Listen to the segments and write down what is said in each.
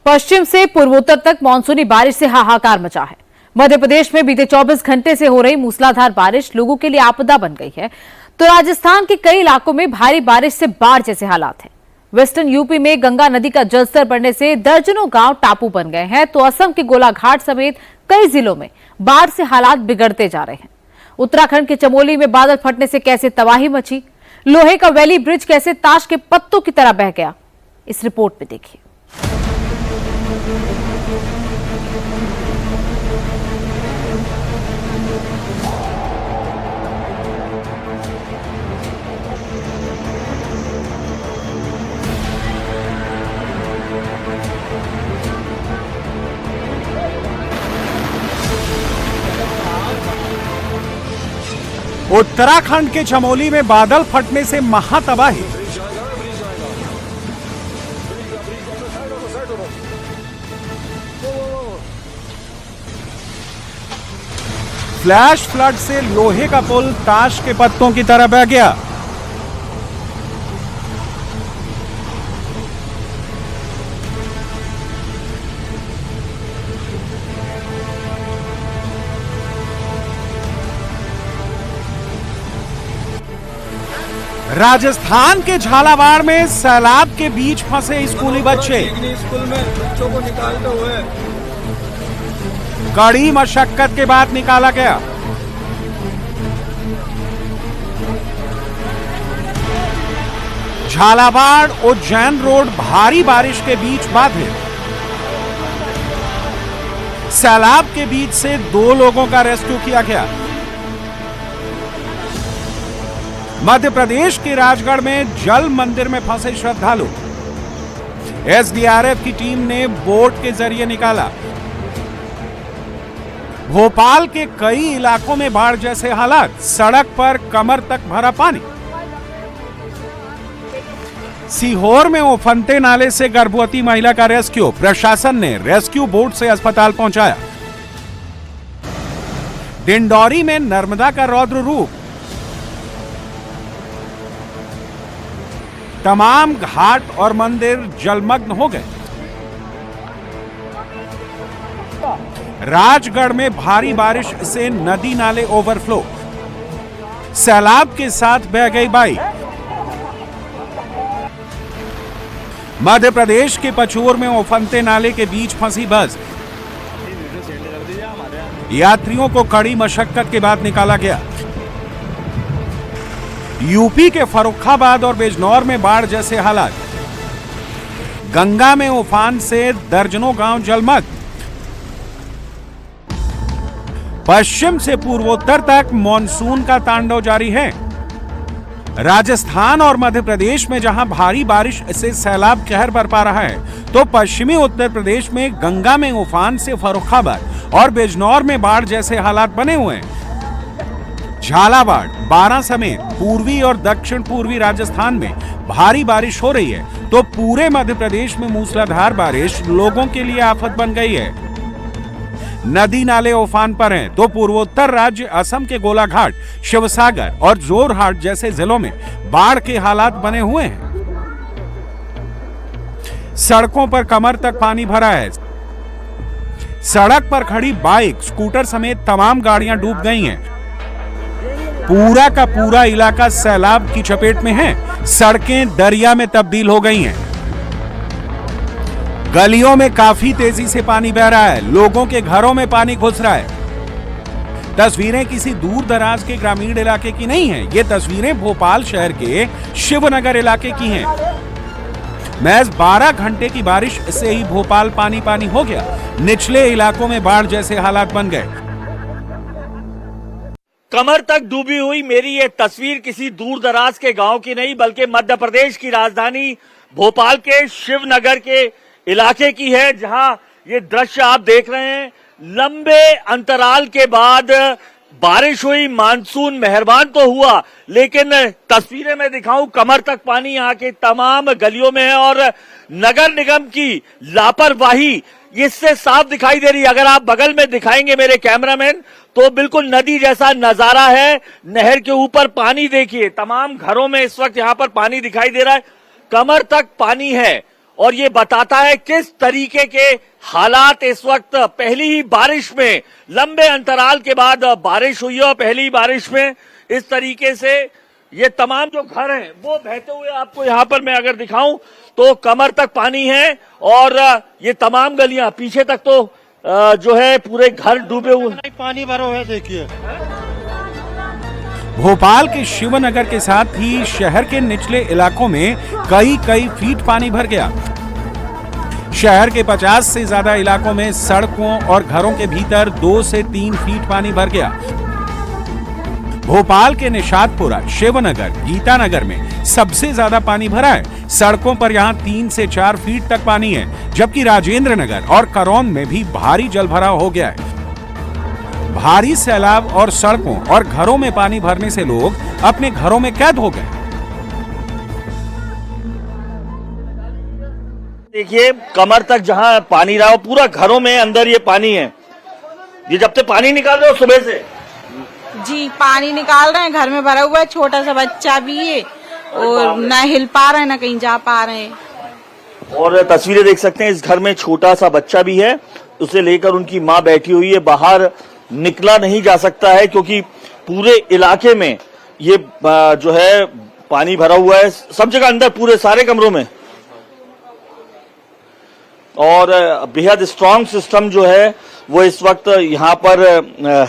पश्चिम से पूर्वोत्तर तक मानसूनी बारिश से हाहाकार मचा है। मध्य प्रदेश में बीते 24 घंटे से हो रही मूसलाधार बारिश लोगों के लिए आपदा बन गई है, तो राजस्थान के कई इलाकों में भारी बारिश से बाढ़ जैसे हालात हैं। वेस्टर्न यूपी में गंगा नदी का जलस्तर बढ़ने से दर्जनों गांव टापू बन गए हैं, तो असम के गोलाघाट समेत कई जिलों में बाढ़ से हालात बिगड़ते जा रहे हैं। उत्तराखंड के चमोली में बादल फटने से कैसे तबाही मची, लोहे का वैली ब्रिज कैसे ताश के पत्तों की तरह बह गया, इस रिपोर्ट में देखिए। उत्तराखंड के चमोली में बादल फटने से महातबाही। फ्लैश फ्लड से लोहे का पुल ताश के पत्तों की तरह बह गया। राजस्थान के झालावाड़ में सैलाब के बीच फंसे स्कूली बच्चे। स्कूल में बच्चों को निकालते हुए कड़ी मशक्कत के बाद निकाला गया। झालावाड़ उज्जैन रोड भारी बारिश के बीच बाधित। सैलाब के बीच से 2 लोगों का रेस्क्यू किया गया। मध्य प्रदेश के राजगढ़ में जल मंदिर में फंसे श्रद्धालु, एसडीआरएफ की टीम ने बोट के जरिए निकाला। भोपाल के कई इलाकों में बाढ़ जैसे हालात, सड़क पर कमर तक भरा पानी। सीहोर में उफनते नाले से गर्भवती महिला का रेस्क्यू, प्रशासन ने रेस्क्यू बोट से अस्पताल पहुंचाया। डिंडौरी में नर्मदा का रौद्र रूप, तमाम घाट और मंदिर जलमग्न हो गए। राजगढ़ में भारी बारिश से नदी नाले ओवरफ्लो, सैलाब के साथ बह गई बाइक। मध्य प्रदेश के पचोर में उफनते नाले के बीच फंसी बस, यात्रियों को कड़ी मशक्कत के बाद निकाला गया। यूपी के फर्रुखाबाद और बिजनौर में बाढ़ जैसे हालात, गंगा में उफान से दर्जनों गांव जलमग्न। पश्चिम से पूर्वोत्तर तक मॉनसून का तांडव जारी है। राजस्थान और मध्य प्रदेश में जहां भारी बारिश से सैलाब कहर बरपा रहा है, तो पश्चिमी उत्तर प्रदेश में गंगा में उफान से फर्रुखाबाद और बिजनौर में बाढ़ जैसे हालात बने हुए हैं। झालावाड़, बारां समेत पूर्वी और दक्षिण पूर्वी राजस्थान में भारी बारिश हो रही है, तो पूरे मध्य प्रदेश में मूसलाधार बारिश लोगों के लिए आफत बन गई है। नदी नाले उफान पर हैं, तो पूर्वोत्तर राज्य असम के गोलाघाट, शिवसागर और जोरहाट जैसे जिलों में बाढ़ के हालात बने हुए हैं। सड़कों पर कमर तक पानी भरा है। सड़क पर खड़ी बाइक, स्कूटर समेत तमाम गाड़ियां डूब गई हैं। पूरा का पूरा इलाका सैलाब की चपेट में है। सड़कें दरिया में तब्दील हो गई हैं। गलियों में काफी तेजी से पानी बह रहा है। लोगों के घरों में पानी घुस रहा है। तस्वीरें किसी दूर दराज के ग्रामीण इलाके की नहीं हैं। ये तस्वीरें भोपाल शहर के शिवनगर इलाके की हैं। महज 12 घंटे की बारिश से ही भोपाल पानी पानी हो गया। निचले इलाकों में बाढ़ जैसे हालात बन गए। कमर तक डूबी हुई मेरी ये तस्वीर किसी दूर दराज के गांव की नहीं, बल्कि मध्य प्रदेश की राजधानी भोपाल के शिवनगर के इलाके की है, जहां ये दृश्य आप देख रहे हैं। लंबे अंतराल के बाद बारिश हुई, मानसून मेहरबान तो हुआ, लेकिन तस्वीरें मैं दिखाऊं, कमर तक पानी यहाँ के तमाम गलियों में है और नगर निगम की लापरवाही इससे साफ दिखाई दे रही है। अगर आप बगल में दिखाएंगे मेरे कैमरामैन, तो बिल्कुल नदी जैसा नजारा है। नहर के ऊपर पानी देखिए, तमाम घरों में इस वक्त यहाँ पर पानी दिखाई दे रहा है। कमर तक पानी है और ये बताता है किस तरीके के हालात इस वक्त पहली ही बारिश में, लंबे अंतराल के बाद बारिश हुई है और पहली बारिश में इस तरीके से ये तमाम जो घर हैं वो बहते हुए आपको यहाँ पर मैं अगर दिखाऊं तो कमर तक पानी है और ये तमाम गलियां पीछे तक तो जो है पूरे घर डूबे हुए, पानी भरा हुआ है। देखिए भोपाल के शिवनगर के साथ ही शहर के निचले इलाकों में कई फीट पानी भर गया। शहर के 50 से ज्यादा इलाकों में सड़कों और घरों के भीतर 2 से 3 फीट पानी भर गया। भोपाल के निशातपुरा, शिवनगर, गीतानगर में सबसे ज्यादा पानी भरा है। सड़कों पर यहां 3 से 4 फीट तक पानी है, जबकि राजेंद्र नगर और करौंद में भी भारी जलभराव हो गया है। भारी सैलाब और सड़कों और घरों में पानी भरने से लोग अपने घरों में कैद हो गए। देखिए कमर तक जहां पानी रहा पूरा घरों में अंदर ये पानी है। ये जब तक पानी निकाल रहे हो सुबह से जी पानी निकाल रहे हैं, घर में भरा हुआ है, छोटा सा बच्चा भी है और ना हिल पा रहे हैं ना कहीं जा पा रहे हैं। और तस्वीरें देख सकते हैं, इस घर में छोटा सा बच्चा भी है, उसे लेकर उनकी माँ बैठी हुई है। बाहर निकला नहीं जा सकता है क्योंकि पूरे इलाके में ये जो है पानी भरा हुआ है, सब जगह अंदर पूरे सारे कमरों में। और बेहद स्ट्रांग सिस्टम जो है वो इस वक्त यहाँ पर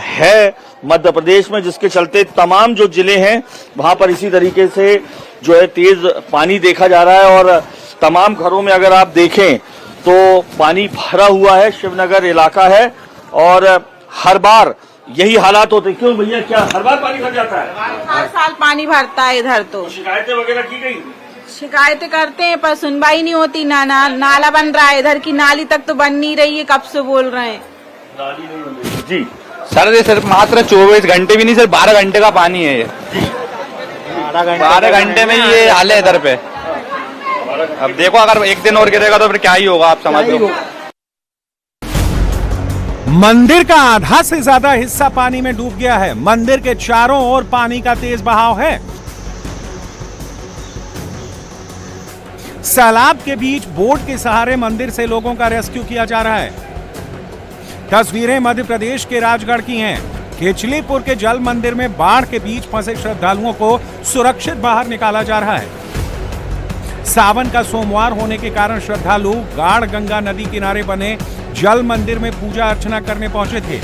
है मध्य प्रदेश में, जिसके चलते तमाम जो जिले हैं वहां पर इसी तरीके से जो है तेज पानी देखा जा रहा है। और तमाम घरों में अगर आप देखें तो पानी भरा हुआ है। शिवनगर इलाका है और हर बार यही हालात होते। क्यों भैया, क्या हर बार पानी भर जाता है? हर साल पानी भरता है इधर। तो शिकायतें वगैरह की गई? शिकायतें करते हैं पर सुनवाई नहीं होती। नाला बन रहा है, इधर की नाली तक तो बन नहीं रही है, कब से बोल रहे हैं। नाली नहीं बन रही जी सर, ये सिर्फ मात्र 24 घंटे भी नहीं, सिर्फ 12 घंटे का पानी है। ये 12 घंटे में ये हाल है इधर पे। अब देखो अगर एक दिन और गिरेगा तो फिर क्या ही होगा, आप समझ लो। मंदिर का आधा से ज्यादा हिस्सा पानी में डूब गया है। मंदिर के चारों ओर पानी का तेज बहाव है। सैलाब के बीच बोट के सहारे मंदिर से लोगों का रेस्क्यू किया जा रहा है। तस्वीरें मध्य प्रदेश के राजगढ़ की हैं। खिचलीपुर के जल मंदिर में बाढ़ के बीच फंसे श्रद्धालुओं को सुरक्षित बाहर निकाला जा रहा है। सावन का सोमवार होने के कारण श्रद्धालु गाढ़ गंगा नदी किनारे बने जल मंदिर में पूजा अर्चना करने पहुंचे थे।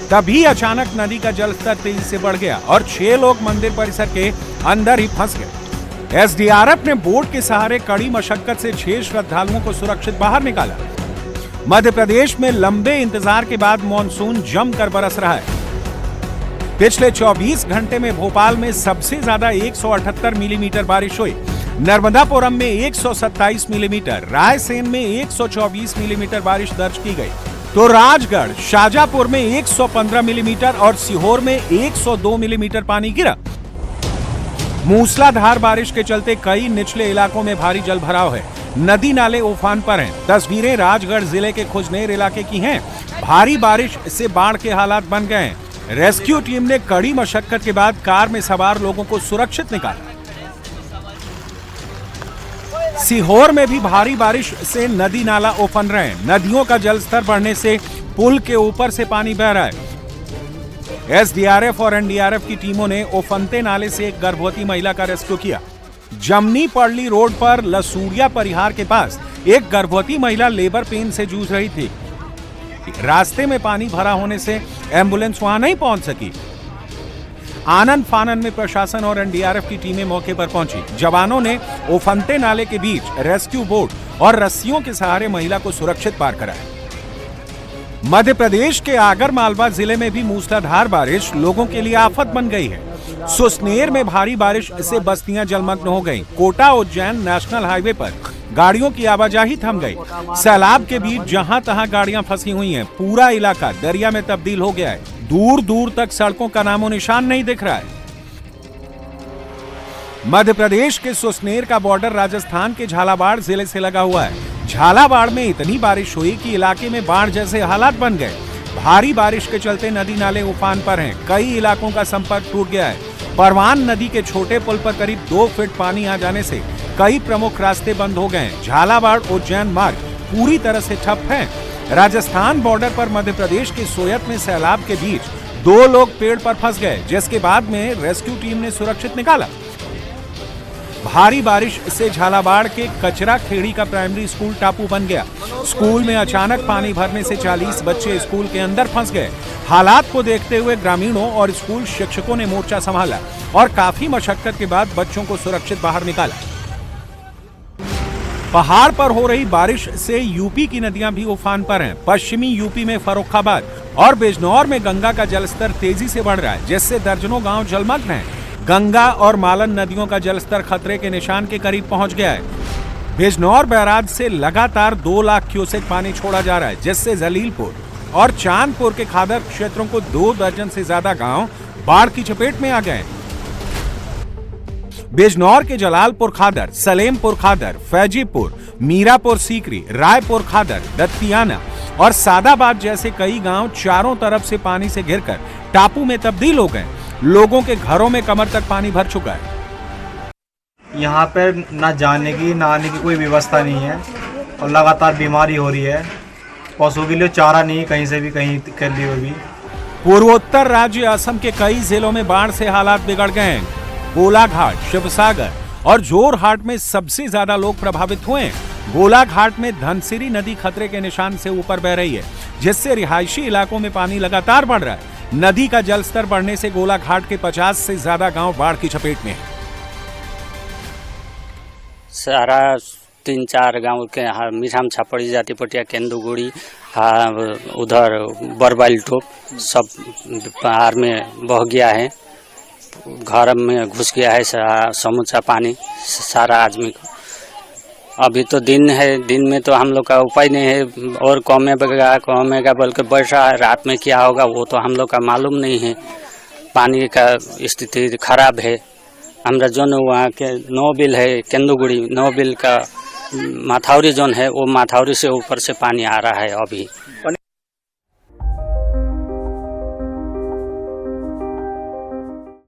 तभी अचानक नदी का जलस्तर तेजी से बढ़ गया और 6 लोग मंदिर परिसर के अंदर ही फंस गए। एसडीआरएफ ने बोट के सहारे कड़ी मशक्कत से 6 श्रद्धालुओं को सुरक्षित बाहर निकाला। मध्य प्रदेश में लंबे इंतजार के बाद मानसून जमकर बरस रहा है। पिछले 24 घंटे में भोपाल में सबसे ज्यादा 178 मिलीमीटर बारिश हुई। नर्मदापुरम में 127 मिलीमीटर, रायसेन में 124 मिलीमीटर बारिश दर्ज की गई, तो राजगढ़, शाजापुर में 115 मिलीमीटर और सीहोर में 102 मिलीमीटर पानी गिरा। मूसलाधार बारिश के चलते कई निचले इलाकों में भारी जलभराव है। नदी नाले उफान पर हैं। तस्वीरें राजगढ़ जिले के खुजनेर इलाके की हैं। भारी बारिश से बाढ़ के हालात बन गए हैं। रेस्क्यू टीम ने कड़ी मशक्कत के बाद कार में सवार लोगों को सुरक्षित निकाला। सीहोर में भी भारी बारिश से नदी नाला उफन रहे हैं। नदियों का जलस्तर बढ़ने से पुल के ऊपर से पानी बह रहा है। एसडीआरएफ और एनडीआरएफ की टीमों ने उफनते नाले से एक गर्भवती महिला का रेस्क्यू किया। जमनी पड़ली रोड पर लसूड़िया परिहार के पास एक गर्भवती महिला लेबर पेन से जूझ रही थी। रास्ते में पानी भरा होने से एम्बुलेंस वहां नहीं पहुंच सकी। आनन फानन में प्रशासन और एनडीआरएफ की टीमें मौके पर पहुंची। जवानों ने उफनते नाले के बीच रेस्क्यू बोट और रस्सियों के सहारे महिला को सुरक्षित पार कराया। मध्य प्रदेश के आगर मालवा जिले में भी मूसलाधार बारिश लोगों के लिए आफत बन गई है। सुसनेर में भारी बारिश से बस्तियां जलमग्न हो गईं। कोटा उज्जैन नेशनल हाईवे पर गाड़ियों की आवाजाही थम गई। सैलाब के बीच जहां तहां गाड़ियां फंसी हुई हैं। पूरा इलाका दरिया में तब्दील हो गया है। दूर दूर तक सड़कों का नामो निशान नहीं दिख रहा है। मध्य प्रदेश के सुसनेर का बॉर्डर राजस्थान के झालावाड़ जिले से लगा हुआ है। झालावाड़ में इतनी बारिश हुई कि इलाके में बाढ़ जैसे हालात बन गए। भारी बारिश के चलते नदी नाले उफान पर हैं। कई इलाकों का संपर्क टूट गया है। परवान नदी के छोटे पुल पर करीब 2 फीट पानी आ जाने से कई प्रमुख रास्ते बंद हो गए। झालावाड़ उज्जैन मार्ग पूरी तरह से ठप है। राजस्थान बॉर्डर पर मध्य प्रदेश के सोयत में सैलाब के बीच 2 लोग पेड़ पर फंस गए, जिसके बाद में रेस्क्यू टीम ने सुरक्षित निकाला। भारी बारिश से झालावाड़ के कचरा खेड़ी का प्राइमरी स्कूल टापू बन गया। स्कूल में अचानक पानी भरने से 40 बच्चे स्कूल के अंदर फंस गए। हालात को देखते हुए ग्रामीणों और स्कूल शिक्षकों ने मोर्चा संभाला और काफी मशक्कत के बाद बच्चों को सुरक्षित बाहर निकाला। पहाड़ पर हो रही बारिश से यूपी की नदियां भी उफान पर हैं। पश्चिमी यूपी में फर्रुखाबाद और बिजनौर में गंगा का जलस्तर तेजी से बढ़ रहा है, जिससे दर्जनों गांव जलमग्न हैं। गंगा और मालन नदियों का जलस्तर खतरे के निशान के करीब पहुंच गया है। बिजनौर बैराज से लगातार 2 लाख क्यूसेक पानी छोड़ा जा रहा है, जिससे जलीलपुर और चांदपुर के खादर क्षेत्रों को 2 दर्जन से ज्यादा गांव बाढ़ की चपेट में आ गए। बिजनौर के जलालपुर खादर, सलेमपुर खादर, फैजीपुर, मीरापुर सीकरी, रायपुर खादर, दत्तियाना और सादाबाद जैसे कई गांव चारों तरफ से पानी से घिरकर टापू में तब्दील हो गए। लोगों के घरों में कमर तक पानी भर चुका है। यहाँ पर ना जाने की ना आने की कोई व्यवस्था नहीं है और लगातार बीमारी हो रही है। पशु के लिए चारा नहीं कहीं से भी कहीं के लिए भी। पूर्वोत्तर राज्य असम के कई जिलों में बाढ़ से हालात बिगड़ गए हैं। गोलाघाट, शिवसागर और जोरहाट में सबसे ज्यादा लोग प्रभावित हुए हैं। गोलाघाट में धनसिरी नदी खतरे के निशान से ऊपर बह रही है, जिससे रिहायशी इलाकों में पानी लगातार बढ़ रहा है। नदी का जलस्तर बढ़ने से गोलाघाट के 50 से ज्यादा गांव बाढ़ की चपेट में है। सारा 3-4 गांव के मिठाम छापड़ी जाति पटिया केंदुगुड़ी उधर बरबाइल टोप सब पहाड़ में बह गया है। घर में घुस गया है समूचा पानी सारा आदमी को। अभी तो दिन है, दिन में तो हम लोग का उपाय नहीं है और कमेगा बल्कि वर्षा रात में क्या होगा वो तो हम लोग का मालूम नहीं है। पानी का स्थिति खराब है। हमारा जोन वहाँ के नोबिल है केंदुगुड़ी नोबिल का माथावरी जोन है, वो माथावरी से ऊपर से पानी आ रहा है अभी।